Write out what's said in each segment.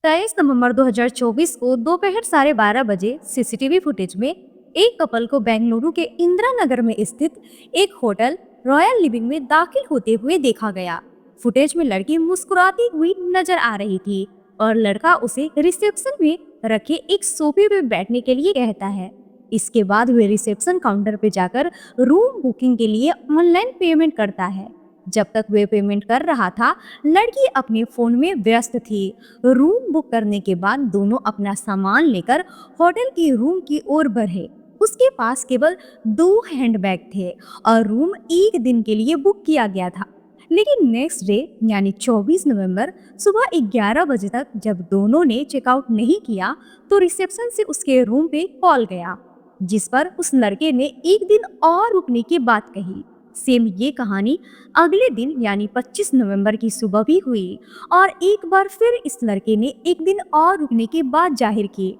23 नवंबर 2024 को दोपहर 12:30 बजे सीसीटीवी फुटेज में एक कपल को बेंगलुरु के इंदिरा नगर में स्थित एक होटल रॉयल लिविंग में दाखिल होते हुए देखा गया। फुटेज में लड़की मुस्कुराती हुई नजर आ रही थी और लड़का उसे रिसेप्शन में रखे एक सोफे पे बैठने के लिए कहता है। इसके बाद वे रिसेप्शन काउंटर पे जाकर रूम बुकिंग के लिए ऑनलाइन पेमेंट करता है। जब तक वे पेमेंट कर रहा था, लड़की अपने फोन में व्यस्त थी। रूम बुक करने के बाद दोनों अपना सामान लेकर होटल की रूम की ओर बढ़े। उसके पास केवल 2 हैंडबैग थे और रूम एक दिन के लिए बुक किया गया था। लेकिन नेक्स्ट डे यानी 24 नवंबर सुबह 11 बजे तक जब दोनों ने चेकआउट नहीं किया तो रिसेप्शन से उसके रूम पे कॉल गया, जिस पर उस लड़के ने एक दिन और रुकने की बात कही। सेम ये कहानी अगले दिन यानी 25 नवंबर की सुबह भी हुई और एक बार फिर इस लड़के ने एक दिन और रुकने की बात जाहिर की।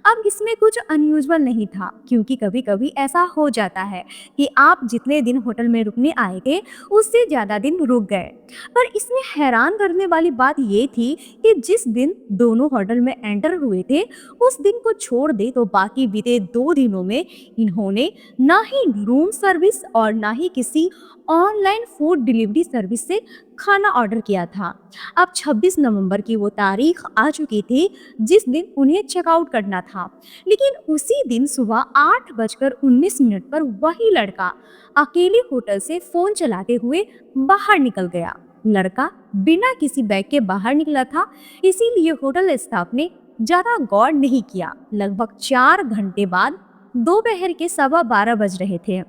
अब इसमें कुछ अनयूजुअल नहीं था, क्योंकि कभी कभी ऐसा हो जाता है कि आप जितने दिन होटल में रुकने आए थे उससे ज्यादा दिन रुक गए। पर इसमें हैरान करने वाली बात ये थी कि जिस दिन दोनों होटल में एंटर हुए थे उस दिन को छोड़ दे तो बाकी बीते 2 दिनों में इन्होंने ना ही रूम सर्विस और ना ही किसी ऑनलाइन फूड डिलीवरी सर्विस से खाना ऑर्डर किया था। अब 26 नवंबर की वो तारीख आ चुकी थी जिस दिन उन्हें चेकआउट करना था, लेकिन उसी दिन सुबह 8:19 पर वही लड़का अकेले होटल से फोन चलाते हुए बाहर निकल गया। लड़का बिना किसी बैग के बाहर निकला था, इसीलिए होटल स्टाफ ने ज्यादा गौर नहीं किया। लगभग 4 घंटे बाद दोपहर के 12:15 बज रहे थे।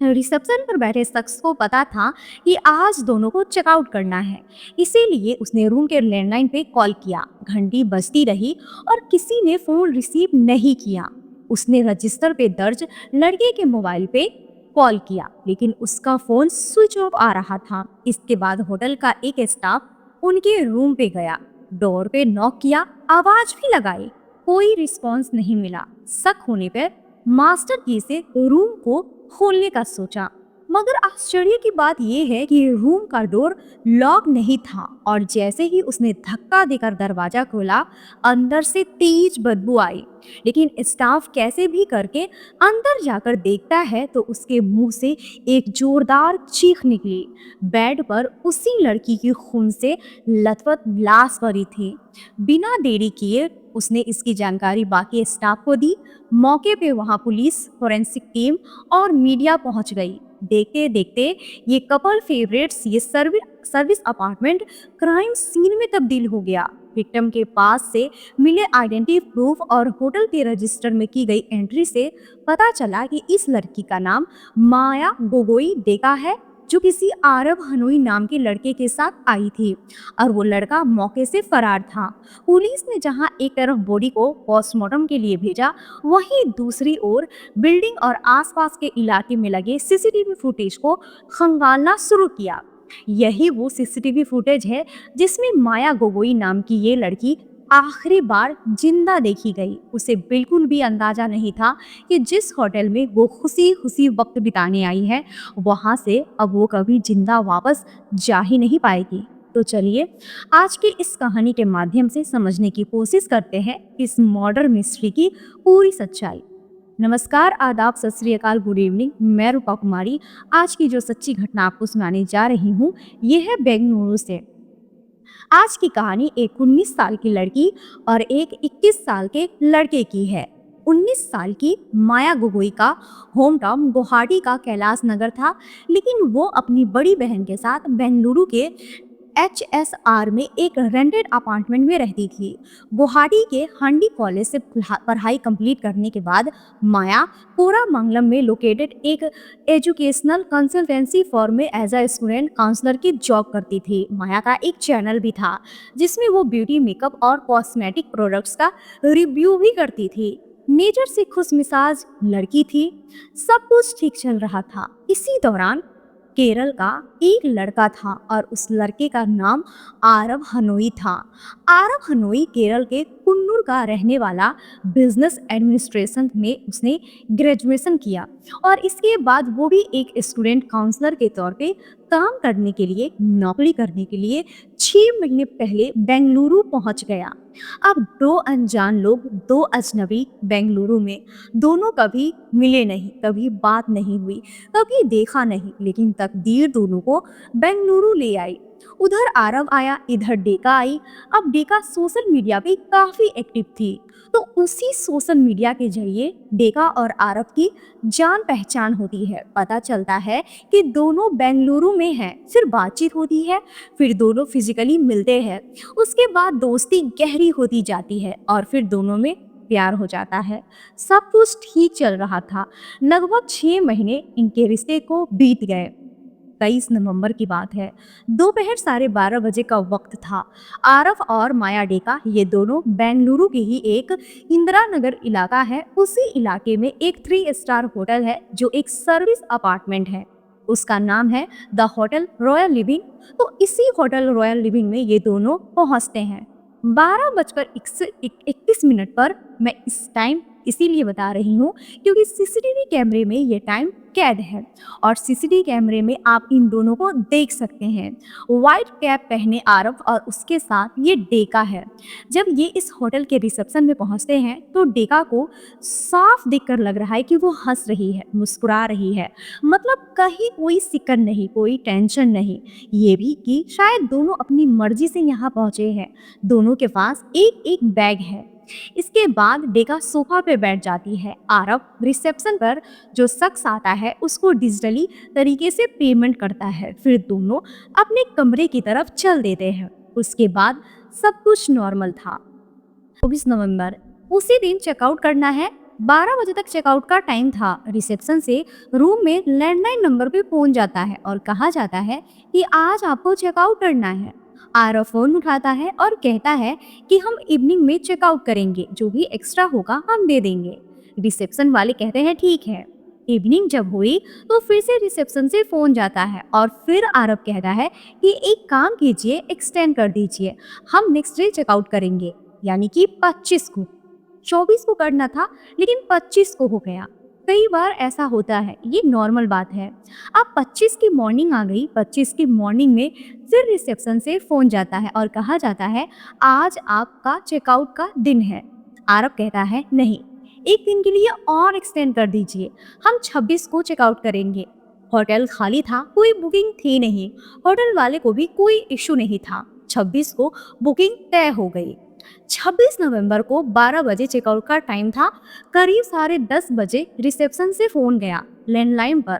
रिसेप्शन पर बैठे शख्स को पता था कि आज दोनों को चेकआउट करना है, इसीलिए उसने रूम के लैंडलाइन पे कॉल किया। घंटी बजती रही और किसी ने फोन रिसीव नहीं किया। उसने रजिस्टर पे दर्ज लड़के के मोबाइल पे कॉल किया, लेकिन उसका फोन स्विच ऑफ आ रहा था। इसके बाद होटल का एक स्टाफ उनके रूम पे गया, डोर पे नॉक किया, आवाज भी लगाई, कोई रिस्पॉन्स नहीं मिला। शक होने पर मास्टर की से रूम को खोलने का सोचा, मगर आश्चर्य की बात यह है कि रूम का डोर लॉक नहीं था और जैसे ही उसने धक्का देकर दरवाजा खोला अंदर से तेज बदबू आई। लेकिन स्टाफ कैसे भी करके अंदर जाकर देखता है तो उसके मुंह से एक जोरदार चीख निकली। बेड पर उसी लड़की की खून से लथपथ लाश पड़ी थी। बिना देरी किए उसने इसकी जानकारी बाकी स्टाफ को दी। मौके पे वहां पुलिस, फोरेंसिक टीम और मीडिया पहुंच गई। देखते देखते ये कपल फेवरेट्स ये सर्विस अपार्टमेंट क्राइम सीन में तब्दील हो गया। विक्टिम के पास से मिले आइडेंटिटी प्रूफ और होटल के रजिस्टर में की गई एंट्री से पता चला कि इस लड़की का नाम माया गोगोई डेका है, जो किसी आरब हनोई नाम के लड़के के साथ आई थी और वो लड़का मौके से फरार था। पुलिस ने जहां एक तरफ बॉडी को पोस्टमार्टम के लिए भेजा, वहीं दूसरी ओर बिल्डिंग और आसपास के इलाके में लगे सीसीटीवी फुटेज को खंगालना शुरू किया। यही वो सीसीटीवी फुटेज है जिसमें माया गोगोई नाम की ये लड़की आखिरी बार जिंदा देखी गई। उसे बिल्कुल भी अंदाजा नहीं था कि जिस होटल में वो खुशी खुशी वक्त बिताने आई है वहां से अब वो कभी जिंदा वापस जा ही नहीं पाएगी। तो चलिए आज की इस कहानी के माध्यम से समझने की कोशिश करते हैं इस मर्डर मिस्ट्री की पूरी सच्चाई। नमस्कार, आदाब, सत श्री अकाल, गुड इवनिंग। मैं रूपा कुमारी आज की जो सच्ची घटना आपको सुनाने जा रही हूँ ये है बेंगलुरु से। आज की कहानी एक 19 साल की लड़की और एक 21 साल के लड़के की है। 19 साल की माया गोगोई का होम टाउन गुवाहाटी का कैलाश नगर था, लेकिन वो अपनी बड़ी बहन के साथ बेंगलुरु के HSR में एक रेंटेड अपार्टमेंट में रहती थी। गुवाहाटी के हंडी कॉलेज से पढ़ाई कंप्लीट करने के बाद माया कोरामंगलम में लोकेटेड एक एजुकेशनल कंसल्टेंसी फर्म में एज अ स्टूडेंट काउंसलर की जॉब करती थी। माया का एक चैनल भी था जिसमें वो ब्यूटी, मेकअप और कॉस्मेटिक प्रोडक्ट्स का रिव्यू भी करती थी। नेचर से खुश मिजाज लड़की थी, सब कुछ ठीक चल रहा था। इसी दौरान केरल का एक लड़का था और उस लड़के का नाम आरब हनोई था। आरब हनोई केरल के कुन्नूर का रहने वाला बिजनेस एडमिनिस्ट्रेशन में उसने ग्रेजुएशन किया और इसके बाद वो भी एक स्टूडेंट काउंसलर के तौर पे काम करने के लिए, नौकरी करने के लिए 6 महीने पहले बेंगलुरु पहुंच गया। अब दो अनजान लोग, दो अजनबी बेंगलुरु में, दोनों कभी मिले नहीं, कभी बात नहीं हुई, कभी देखा नहीं, लेकिन तकदीर दोनों को बेंगलुरु ले आई। उधर आरव आया, इधर डेका आई। अब डेका सोशल मीडिया पे काफी एक्टिव थी, तो उसी सोशल मीडिया के जरिए डेका और आरव की जान पहचान होती है। पता चलता है कि दोनों बेंगलुरु में हैं, फिर बातचीत होती है, फिर दोनों फिजिकली मिलते हैं। उसके बाद दोस्ती गहरी होती जाती है और फिर दोनों में प्यार हो जाता है। सब कुछ ठीक चल रहा था। लगभग 6 महीने इनके रिश्ते को बीत गए। 23 नवंबर की बात है। दोपहर 12:30 बजे का वक्त था। आरव और माया डेका ये दोनों बेंगलुरु के ही एक इंदिरा नगर इलाका है, उसी इलाके में एक 3 स्टार होटल है जो एक सर्विस अपार्टमेंट है। उसका नाम है द होटल रॉयल लिविंग। तो इसी होटल रॉयल लिविंग में ये दोनों पहुंचते हैं 12:21 पर। मैं इस टाइम इसीलिए बता रही हूँ क्योंकि सीसीटीवी कैमरे में ये टाइम कैद है और सीसीटीवी कैमरे में आप इन दोनों को देख सकते हैं। व्हाइट कैप पहने आरव और उसके साथ ये डेका है। जब ये इस होटल के रिसेप्शन में पहुंचते हैं तो डेका को साफ देखकर लग रहा है कि वो हंस रही है, मुस्कुरा रही है, मतलब कहीं कोई सिकन नहीं, कोई टेंशन नहीं। ये भी कि शायद दोनों अपनी मर्जी से यहाँ पहुंचे हैं। दोनों के पास एक एक बैग है। इसके बाद डेका सोफा पे बैठ जाती है। आरव रिसेप्शन पर जो शख्स आता है उसको डिजिटली तरीके से पेमेंट करता है, फिर दोनों अपने कमरे की तरफ चल देते हैं। उसके बाद सब कुछ नॉर्मल था। 24 नवंबर, उसी दिन चेकआउट करना है। 12 बजे तक चेकआउट का टाइम था। रिसेप्शन से रूम में लैंडलाइन नंबर पे फोन जाता है और कहा जाता है कि आज आपको चेकआउट करना है। आरव फोन उठाता है और कहता है कि हम इवनिंग में चेकआउट करेंगे, जो भी एक्स्ट्रा होगा हम दे देंगे। रिसेप्शन वाले कहते हैं ठीक है। इवनिंग जब हुई तो फिर से रिसेप्शन से फोन जाता है और फिर आरव कहता है कि एक काम कीजिए, एक्सटेंड कर दीजिए, हम नेक्स्ट डे चेकआउट करेंगे, यानी कि 25 को। 24 को करना था लेकिन 25 को हो गया। कई बार ऐसा होता है, ये नॉर्मल बात है। अब 25 की मॉर्निंग आ गई। 25 की मॉर्निंग में फिर रिसेप्शन से फोन जाता है और कहा जाता है आज आपका चेकआउट का दिन है। आरव कहता है नहीं, एक दिन के लिए और एक्सटेंड कर दीजिए, हम 26 को चेकआउट करेंगे। होटल खाली था, कोई बुकिंग थी नहीं, होटल वाले को भी कोई इशू नहीं था। 26 को बुकिंग तय हो गई। 26 नवंबर को 12 बजे चेकआउट का टाइम था। करीब 10:30 बजे रिसेप्शन से फोन गया। लैंडलाइन पर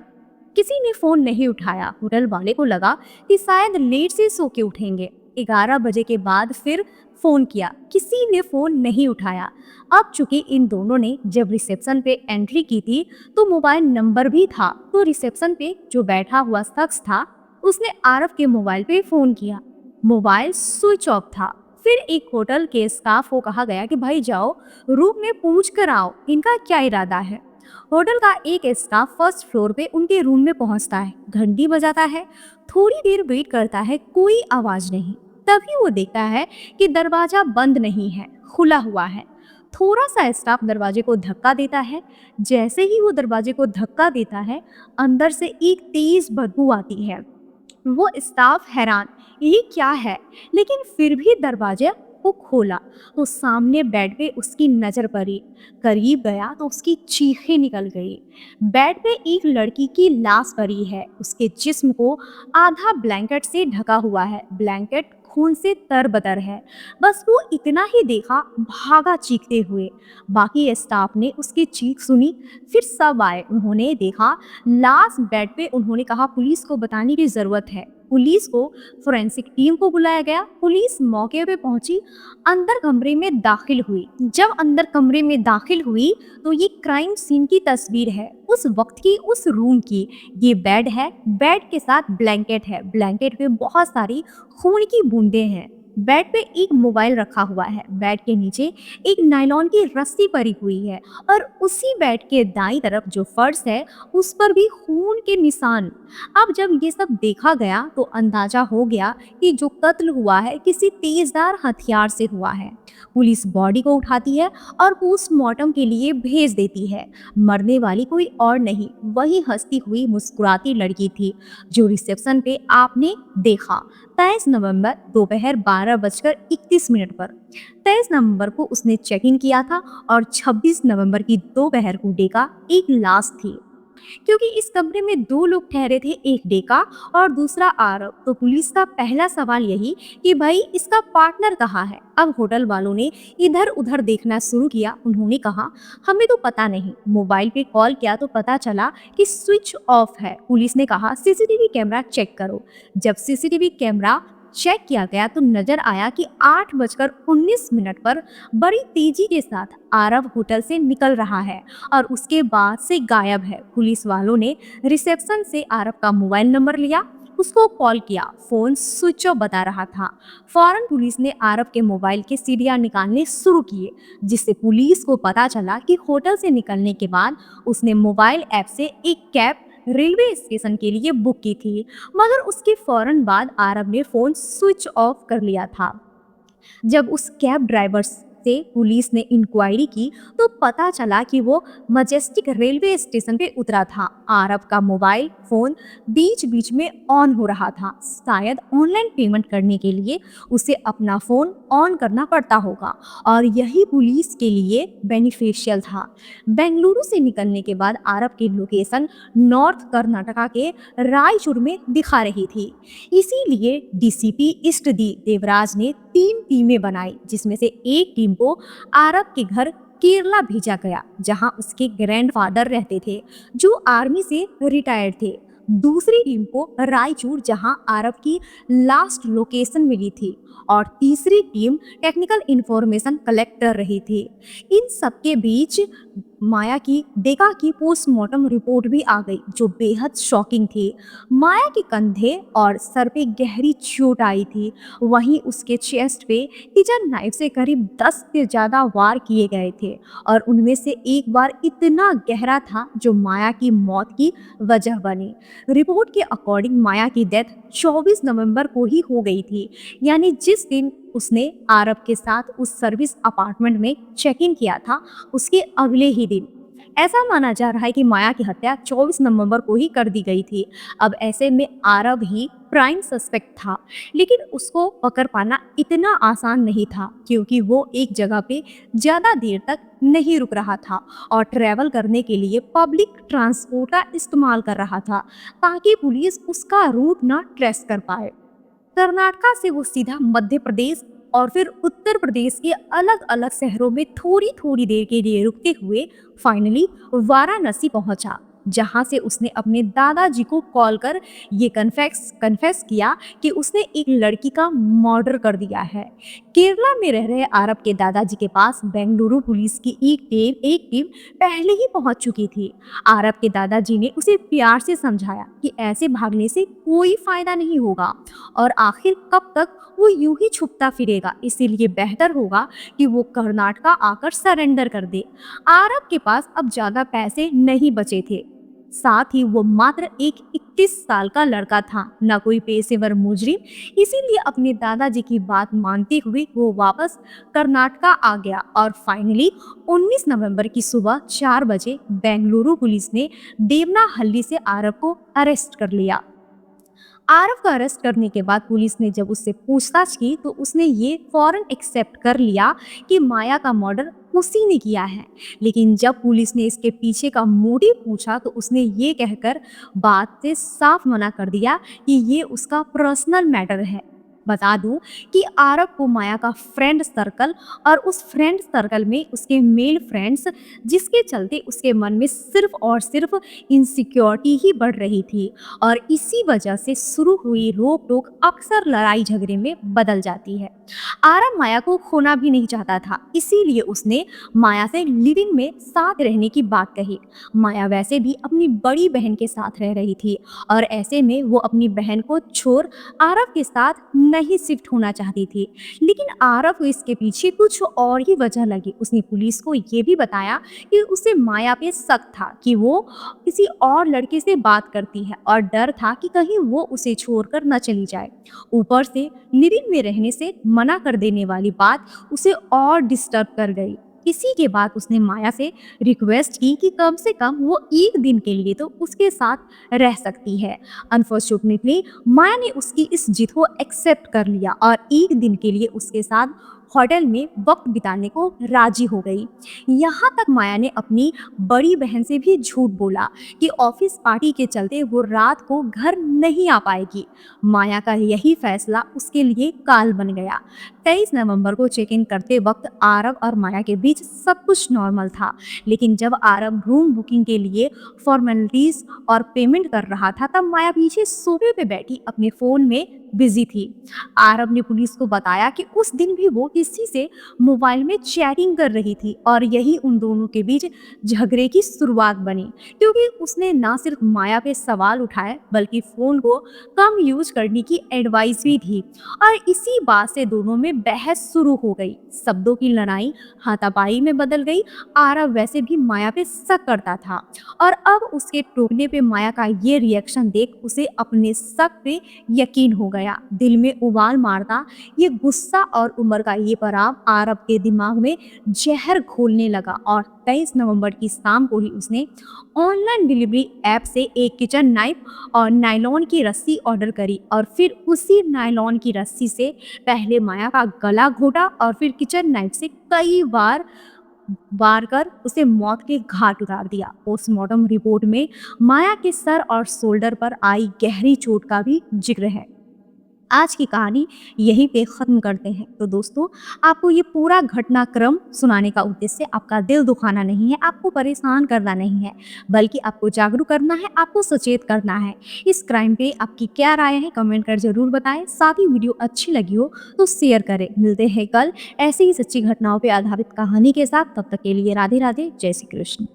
किसी ने फोन नहीं उठाया। होटल वाले को लगा कि शायद लेट से सो के उठेंगे। 11 बजे के बाद फिर फोन किया, किसी ने फोन नहीं उठाया। अब चूंकि इन दोनों ने जब रिसेप्शन पे एंट्री की थी तो मोबाइल नंबर भी था, तो रिसेप्शन पे जो बैठा हुआ शख्स था उसने आरव के मोबाइल पे फोन किया। मोबाइल स्विच ऑफ था। फिर एक होटल के स्टाफ को कहा गया कि भाई जाओ रूम में पूछ कर आओ इनका क्या इरादा है। होटल का एक स्टाफ फर्स्ट फ्लोर पे उनके रूम में पहुंचता है, घंटी बजाता है, थोड़ी देर वेट करता है, कोई आवाज नहीं। तभी वो देखता है कि दरवाजा बंद नहीं है, खुला हुआ है। थोड़ा सा स्टाफ दरवाजे को धक्का देता है। जैसे ही वो दरवाजे को धक्का देता है अंदर से एक तेज बदबू आती है। वो स्टाफ हैरान, ये क्या है, लेकिन फिर भी दरवाजा को खोला तो सामने बेड पे उसकी नजर पड़ी। करीब गया तो उसकी चीखें निकल गई। बेड पे एक लड़की की लाश पड़ी है, उसके जिस्म को आधा ब्लैंकेट से ढका हुआ है, ब्लैंकेट खून से तरबतर है। बस वो इतना ही देखा, भागा चीखते हुए। बाकी स्टाफ ने उसकी चीख सुनी, फिर सब आए, उन्होंने देखा लाश बेड पे। उन्होंने कहा पुलिस को बताने की जरूरत है। पुलिस को फोरेंसिक टीम को बुलाया गया। पुलिस मौके पे पहुंची, अंदर कमरे में दाखिल हुई। जब अंदर कमरे में दाखिल हुई तो ये क्राइम सीन की तस्वीर है, उस वक्त की, उस रूम की। ये बेड है, बेड के साथ ब्लैंकेट है, ब्लैंकेट पे बहुत सारी खून की बूंदें हैं। बेड पे एक मोबाइल रखा हुआ है, बेड के नीचे एक नायलॉन की रस्सी पड़ी हुई है और उसी बेड के दाईं तरफ जो फर्श है उस पर भी खून के निशान। अब जब ये सब देखा गया तो अंदाजा हो गया कि जो कत्ल हुआ है किसी तेजदार हथियार से हुआ है। पुलिस बॉडी को उठाती है और पोस्टमार्टम के लिए भेज देती है। मरने वाली कोई और नहीं, वही हंसती हुई मुस्कुराती लड़की थी जो रिसेप्शन पे आपने देखा। 23 नवंबर दोपहर 12:31 पर 23 नवंबर को उसने चेक इन किया था और 26 नवंबर की दोपहर को डे का एक लाश थी। क्योंकि इस कमरे में दो लोग ठहरे थे, एक डेका और दूसरा आरव, तो पुलिस का पहला सवाल यही कि भाई इसका पार्टनर कहाँ है। अब होटल वालों ने इधर उधर देखना शुरू किया। उन्होंने कहा हमें तो पता नहीं, मोबाइल पे कॉल किया तो पता चला कि स्विच ऑफ है। पुलिस ने कहा सीसीटीवी कैमरा चेक करो। जब सीसीटीवी कैमरा चेक किया गया तो नजर आया कि 8:19 पर बड़ी तेजी के साथ आरव होटल से निकल रहा है और उसके बाद से गायब है। पुलिस वालों ने रिसेप्शन से आरव का मोबाइल नंबर लिया, उसको कॉल किया, फोन स्विच ऑफ बता रहा था। फौरन पुलिस ने आरव के मोबाइल के सीडियां निकालने शुरू किए, जिससे पुलिस को पता चला कि होटल से निकलने के बाद उसने मोबाइल ऐप से एक कैब रेलवे स्टेशन के लिए बुक की थी, मगर उसके फौरन बाद आरव ने फोन स्विच ऑफ कर लिया था। जब उस कैब ड्राइवर से पुलिस ने इंक्वायरी की तो पता चला कि वो मजेस्टिक रेलवे स्टेशन पे उतरा था। आरव का मोबाइल फोन बीच बीच में ऑन हो रहा था। शायद ऑनलाइन पेमेंट करने के लिए उसे अपना फोन ऑन करना पड़ता होगा और यही पुलिस के लिए बेनिफिशियल था। बेंगलुरु से निकलने के बाद आरव की लोकेशन नॉर्थ कर्नाटका के रायचूर में दिखा रही थी। इसीलिए डीसीपी ईस्ट दी देवराज ने 3 टीमें बनाई, जिसमें से एक टीम को आरव के घर केरला भेजा गया, जहां उसके ग्रैंडफादर रहते थे जो आर्मी से रिटायर्ड थे। दूसरी टीम को रायचूर, जहां आरव की लास्ट लोकेशन मिली थी, और तीसरी टीम टेक्निकल इंफॉर्मेशन कलेक्ट कर रही थी। इन सबके बीच माया की डेका की पोस्टमार्टम रिपोर्ट भी आ गई, जो बेहद शॉकिंग थी। माया के कंधे और सर पे गहरी चोट आई थी। वहीं उसके चेस्ट पे किचन नाइफ से करीब 10 से ज़्यादा वार किए गए थे और उनमें से एक बार इतना गहरा था जो माया की मौत की वजह बनी। रिपोर्ट के अकॉर्डिंग माया की डेथ 24 नवंबर को ही हो गई थी, यानी जिस दिन उसने आरव के साथ उस सर्विस अपार्टमेंट में चेक इन किया था उसके अगले ही दिन। ऐसा माना जा रहा है कि माया की हत्या 24 नवंबर को ही कर दी गई थी। अब ऐसे में आरव ही प्राइम सस्पेक्ट था, लेकिन उसको पकड़ पाना इतना आसान नहीं था, क्योंकि वो एक जगह पे ज़्यादा देर तक नहीं रुक रहा था और ट्रैवल करने के लिए पब्लिक ट्रांसपोर्ट का इस्तेमाल कर रहा था, ताकि पुलिस उसका रूट ना ट्रेस कर पाए। कर्नाटका से वो सीधा मध्य प्रदेश और फिर उत्तर प्रदेश के अलग अलग शहरों में थोड़ी थोड़ी देर के लिए रुकते हुए फाइनली वाराणसी पहुंचा, जहां से उसने अपने दादाजी को कॉल कर ये कन्फेस किया कि उसने एक लड़की का मर्डर कर दिया है। केरला में रह रहे आरव के दादाजी के पास बेंगलुरु पुलिस की एक टीम पहले ही पहुंच चुकी थी। आरव के दादाजी ने उसे प्यार से समझाया कि ऐसे भागने से कोई फायदा नहीं होगा और आखिर कब तक वो यूं ही छुपता फिरेगा, इसीलिए बेहतर होगा कि वो कर्नाटका आकर सरेंडर कर दे। आरव के पास अब ज्यादा पैसे नहीं बचे थे, साथ ही वो मात्र एक 21 साल का लड़का था, न कोई पेशेवर मुजरिम। इसीलिए अपने दादाजी की बात मानते हुए वो वापस कर्नाटका आ गया और फाइनली 19 नवंबर की सुबह 4 बजे बेंगलुरु पुलिस ने देवनाहल्ली से आरव को अरेस्ट कर लिया। आरव का अरेस्ट करने के बाद पुलिस ने जब उससे पूछताछ की तो उसने ये फौरन एक्सेप्ट कर लिया कि माया का मर्डर उसी ने किया है। लेकिन जब पुलिस ने इसके पीछे का मोटिव पूछा तो उसने ये कहकर बात से साफ मना कर दिया कि ये उसका पर्सनल मैटर है। बता दूं कि आरव को माया का फ्रेंड सर्कल और उस फ्रेंड सर्कल में उसके मेल फ्रेंड्स, जिसके चलते उसके मन में सिर्फ और सिर्फ इनसिक्योरिटी ही बढ़ रही थी और इसी वजह से शुरू हुई रोक टोक अक्सर लड़ाई झगड़े में बदल जाती है। आरव माया को खोना भी नहीं चाहता था, इसीलिए उसने माया से लिविंग में साथ रहने की बात कही। माया वैसे भी अपनी बड़ी बहन के साथ रह रही थी और ऐसे में वो अपनी बहन को छोड़ आरव के साथ नहीं शिफ्ट होना चाहती थी। लेकिन आरव को इसके पीछे कुछ और ही वजह लगी। उसने पुलिस को ये भी बताया कि उसे माया पे शक था कि वो किसी और लड़के से बात करती है और डर था कि कहीं वो उसे छोड़कर न चली जाए। ऊपर से लिविंग में रहने से मना कर देने वाली बात उसे और डिस्टर्ब कर गई। इसी के बाद उसने माया से रिक्वेस्ट की कि कम से कम वो एक दिन के लिए तो उसके साथ रह सकती है। अनफॉर्चुनेटली माया ने उसकी इस जिद को एक्सेप्ट कर लिया और एक दिन के लिए उसके साथ होटल में वक्त बिताने को राजी हो गई। यहाँ तक माया ने अपनी बड़ी बहन से भी झूठ बोला कि ऑफिस पार्टी के चलते वो रात को घर नहीं आ पाएगी। माया का यही फैसला उसके लिए काल बन गया। 23 नवंबर को चेक इन करते वक्त आरव और माया के बीच सब कुछ नॉर्मल था, लेकिन जब आरव रूम बुकिंग के लिए फॉर्मेलिटीज और पेमेंट कर रहा था तब माया पीछे सोफे पे बैठी अपने फोन में बिजी थी। आरव ने पुलिस को बताया कि उस दिन भी वो किसी से मोबाइल में चैटिंग कर रही थी और यही उन दोनों के बीच झगड़े की शुरुआत बनी, क्योंकि उसने ना सिर्फ माया पे सवाल उठाए बल्कि फोन को कम यूज करने की एडवाइस भी दी और इसी बात से दोनों में बहस शुरू हो गई। शब्दों की लड़ाई हाथापाई में बदल गई। आरव वैसे भी माया पे शक करता था और अब उसके टोकने पे माया का ये रिएक्शन देख उसे अपने शक पे यकीन हो गया। दिल में उबाल मारता ये गुस्सा और उम्र का ये पड़ाव आरव के दिमाग में जहर घोलने लगा और 23 नवंबर की शाम को ही उसने ऑनलाइन डिलीवरी ऐप से एक किचन नाइफ और नायलॉन की रस्सी ऑर्डर करी और फिर उसी नायलॉन की रस्सी से पहले माया का गला घोटा और फिर किचन नाइफ से कई बार बार कर उसे मौत के घाट उतार दिया। पोस्टमार्टम रिपोर्ट में माया के सर और शोल्डर पर आई गहरी चोट का भी जिक्र है। आज की कहानी यहीं पे ख़त्म करते हैं। तो दोस्तों, आपको ये पूरा घटनाक्रम सुनाने का उद्देश्य आपका दिल दुखाना नहीं है, आपको परेशान करना नहीं है, बल्कि आपको जागरूक करना है, आपको सचेत करना है। इस क्राइम पे आपकी क्या राय है कमेंट कर ज़रूर बताएं। साथ ही वीडियो अच्छी लगी हो तो शेयर करें। मिलते हैं कल ऐसी ही सच्ची घटनाओं पर आधारित कहानी के साथ। तब तक के लिए राधे राधे, जय श्री कृष्ण।